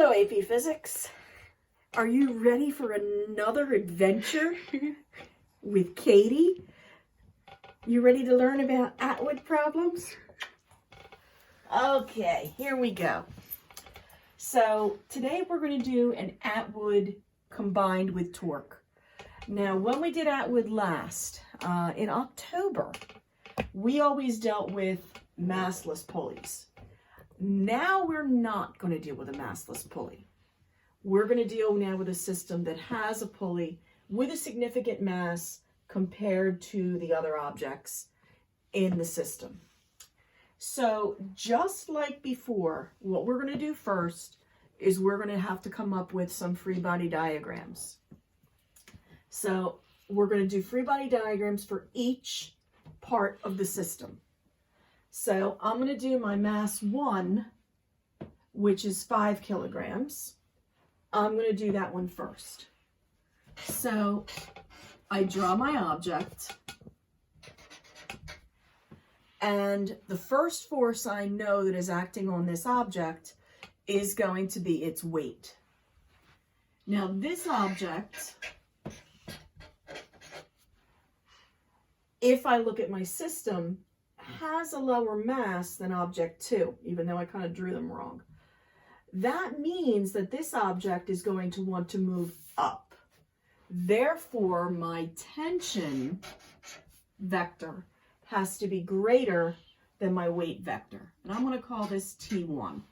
Hello, AP Physics. Are you ready for another adventure with Katie? You ready to learn about Atwood problems? Okay, here we go. So today we're going to do an Atwood combined with torque. Now, when we did Atwood last, in October, we always dealt with massless pulleys. Now we're not going to deal with a massless pulley. We're going to deal now with a system that has a pulley with a significant mass compared to the other objects in the system. So just like before, what we're going to do first is we're going to have to come up with some free body diagrams. So we're going to do free body diagrams for each part of the system. So I'm going to do my mass 1, which is 5 kilograms. I'm going to do that one first. So I draw my object, and the first force I know that is acting on this object is going to be its weight. Now this object, if I look at my system, has a lower mass than object 2, even though I kind of drew them wrong. That means that this object is going to want to move up. Therefore, my tension vector has to be greater than my weight vector. And I'm going to call this T1.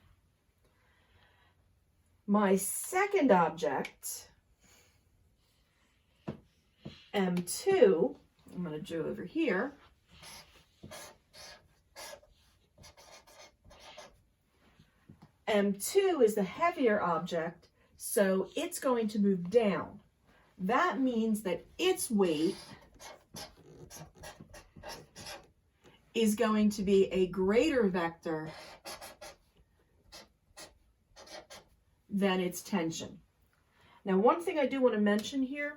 My second object, M2, I'm going to draw over here. M2 is the heavier object, so it's going to move down. That means that its weight is going to be a greater vector than its tension. Now, one thing I do want to mention here,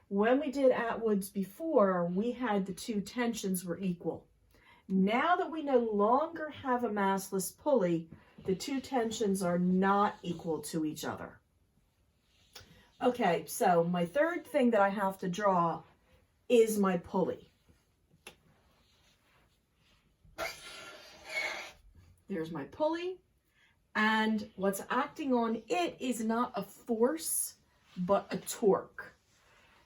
when we did Atwood's before, we had the two tensions were equal. Now that we no longer have a massless pulley, the two tensions are not equal to each other. Okay, so my third thing that I have to draw is my pulley. There's my pulley, and what's acting on it is not a force, but a torque.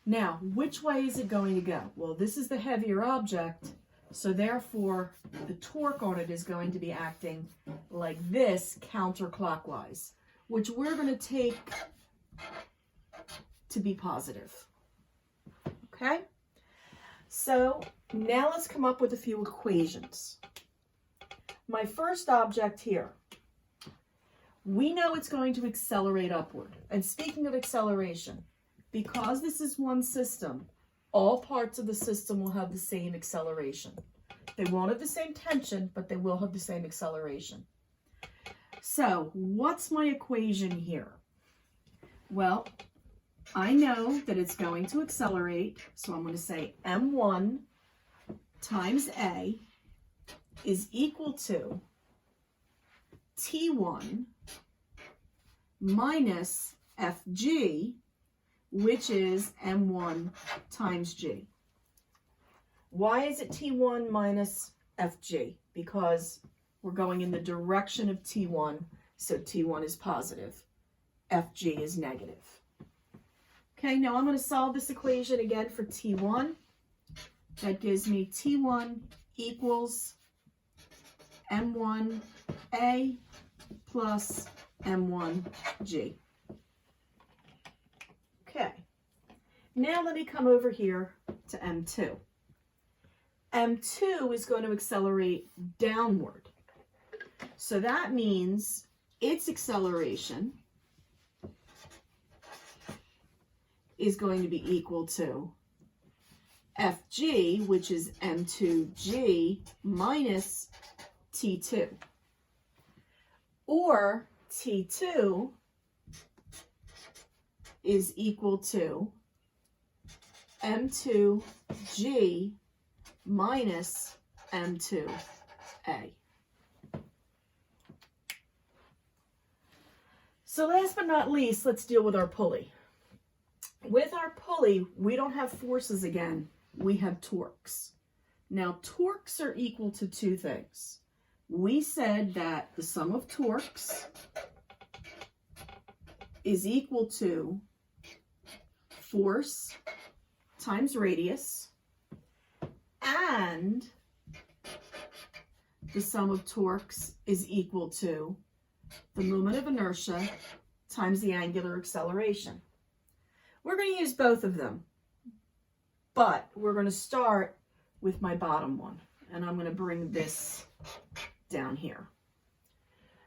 Now, which way is it going to go? Well, this is the heavier object, so therefore the torque on it is going to be acting like this counterclockwise, which we're going to take to be positive. Okay? So now let's come up with a few equations. My first object here, we know it's going to accelerate upward. And speaking of acceleration, because this is one system, all parts of the system will have the same acceleration. They won't have the same tension, but they will have the same acceleration. So what's my equation here? Well, I know that it's going to accelerate, so I'm going to say M1 times A is equal to T1 minus FG, which is M1 times G. Why is it T1 minus FG? Because we're going in the direction of T1, so T1 is positive, FG is negative. Okay, now I'm going to solve this equation again for T1. That gives me T1 equals M1A plus M1G. Okay, now let me come over here to M2. M2 is going to accelerate downward. So that means its acceleration is going to be equal to FG, which is M2G minus T2. Or T2 is equal to M2G minus M2A. So last but not least, let's deal with our pulley. With our pulley, we don't have forces again, we have torques. Now, torques are equal to two things. We said that the sum of torques is equal to force times radius, and the sum of torques is equal to the moment of inertia times the angular acceleration. We're going to use both of them, but we're going to start with my bottom one, and I'm going to bring this down here.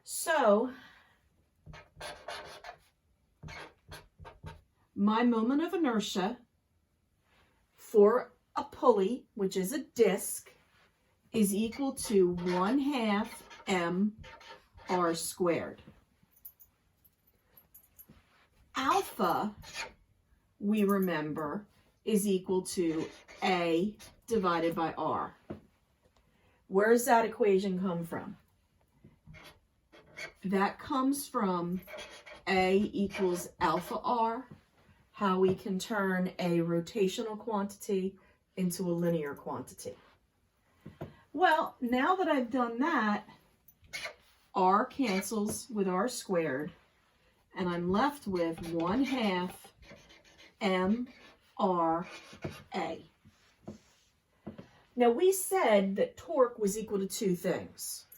So my moment of inertia for a pulley, which is a disc, is equal to 1/2 mr squared. Alpha, we remember, is equal to A divided by R. Where does that equation come from? That comes from A equals alpha R, how we can turn a rotational quantity into a linear quantity. Well, now that I've done that, R cancels with R squared, and I'm left with 1/2 mRA. Now, we said that torque was equal to two things.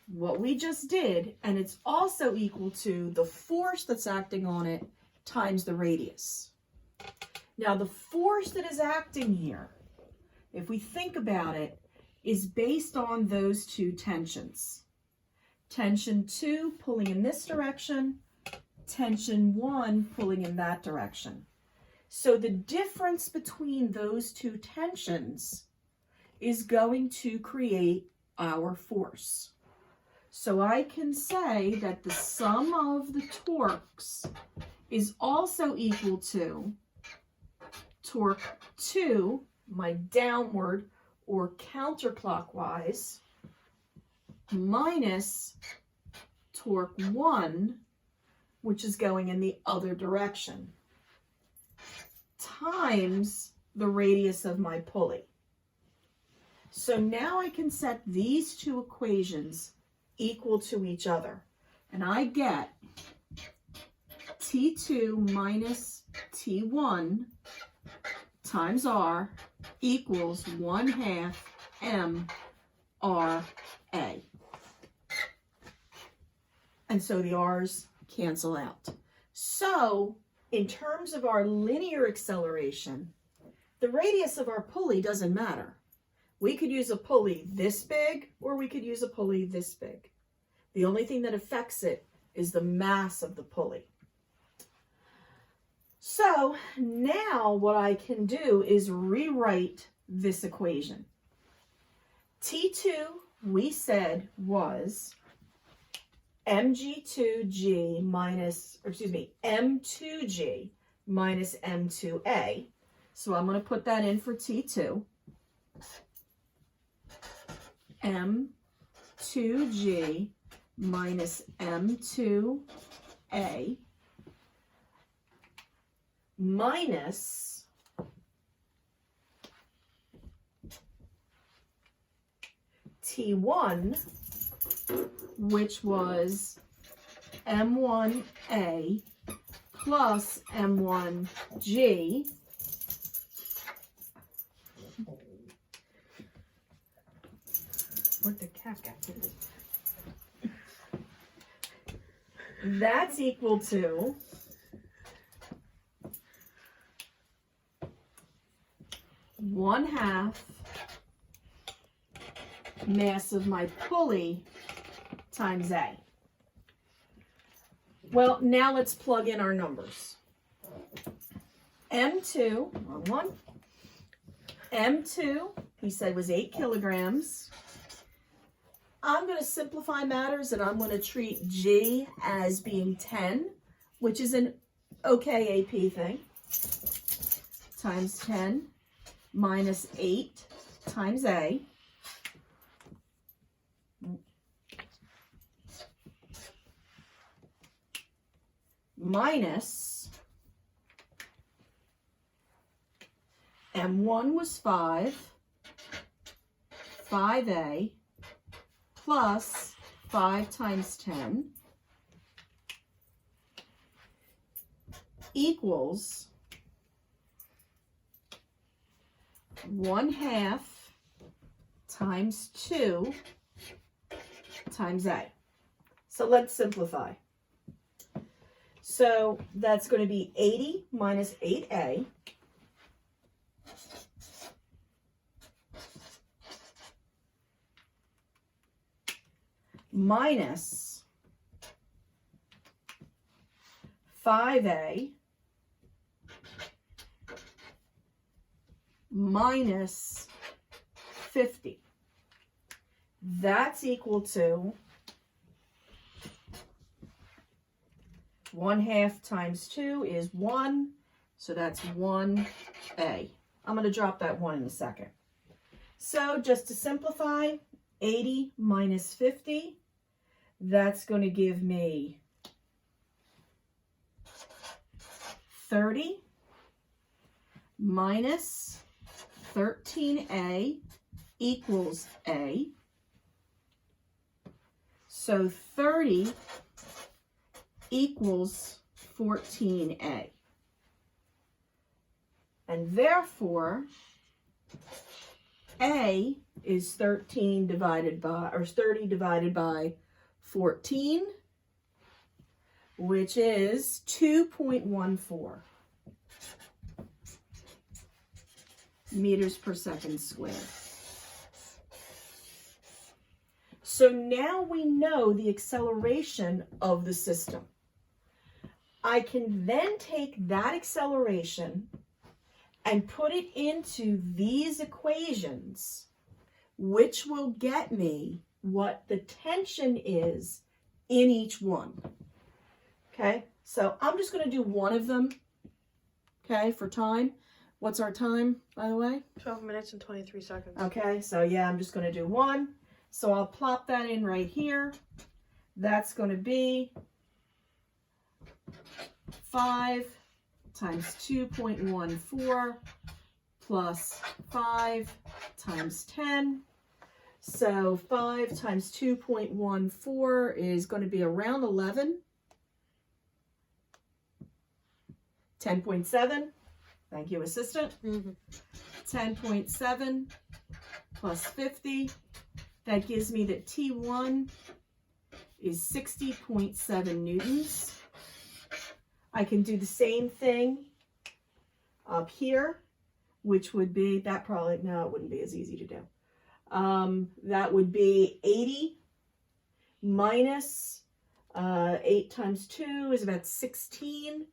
What we just did, and it's also equal to the force that's acting on it times the radius. Now, the force that is acting here, if we think about it, is based on those two tensions. Tension 2 pulling in this direction, tension 1 pulling in that direction. So the difference between those two tensions is going to create our force. So I can say that the sum of the torques is also equal to torque 2, my downward or counterclockwise, minus torque 1, which is going in the other direction, times the radius of my pulley. So now I can set these two equations equal to each other, and I get T2 minus T1 times R equals 1/2 mRA. And so the R's cancel out. So in terms of our linear acceleration, the radius of our pulley doesn't matter. We could use a pulley this big, or we could use a pulley this big. The only thing that affects it is the mass of the pulley. So now what I can do is rewrite this equation. T2, we said, was M2G minus M2A. So I'm going to put that in for T2. M2G minus M2A minus T1, which was M1A plus M1G where'd the cat get? That's equal to one-half mass of my pulley times A. Well, now let's plug in our numbers. M2, wrong one. M2, he said, was 8 kilograms. I'm going to simplify matters, and I'm going to treat G as being 10, which is an okay AP thing, times 10 minus 8 times A. minus M1 was 5, 5A plus 5 times 10 equals 1/2 times 2 times A. So let's simplify. So that's going to be 80 minus 8A minus 5A minus 50. That's equal to 1/2 times 2 is 1, so that's 1A. I'm going to drop that 1 in a second. So just to simplify, 80 minus 50, that's going to give me 30 minus 13A equals A. So 30 equals 14A. And therefore, A is 30 divided by 14, which is 2.14 meters per second squared. So now we know the acceleration of the system. I can then take that acceleration and put it into these equations, which will get me what the tension is in each one. Okay, so I'm just going to do one of them, okay, for time. What's our time, by the way? 12 minutes and 23 seconds. Okay, so yeah, I'm just going to do one. So I'll plop that in right here. That's going to be 5 times 2.14 plus 5 times 10. So 5 times 2.14 is going to be around 11. 10.7. Thank you, assistant. 10.7 plus 50. That gives me that T1 is 60.7 newtons. I can do the same thing up here, which would be, that probably, no, it wouldn't be as easy to do. That would be 80 minus 8 times 2 is about 16.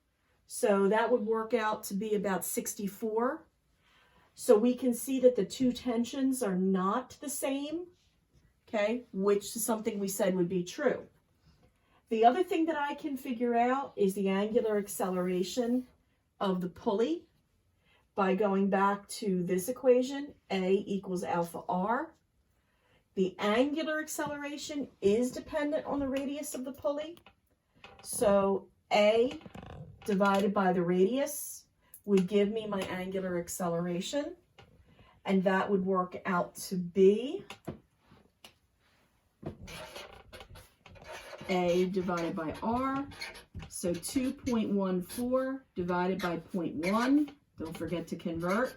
So that would work out to be about 64. So we can see that the two tensions are not the same, okay, which is something we said would be true. The other thing that I can figure out is the angular acceleration of the pulley by going back to this equation, A equals alpha R. The angular acceleration is dependent on the radius of the pulley. So A divided by the radius would give me my angular acceleration, and that would work out to be A divided by R. So 2.14 divided by 0.1, don't forget to convert,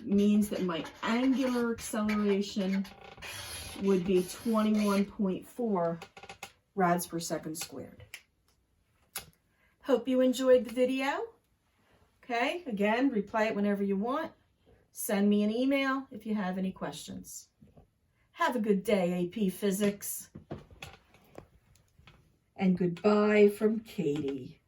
means that my angular acceleration would be 21.4 rads per second squared. Hope you enjoyed the video. Okay, again, replay it whenever you want. Send me an email if you have any questions. Have a good day, AP Physics. And goodbye from Katie.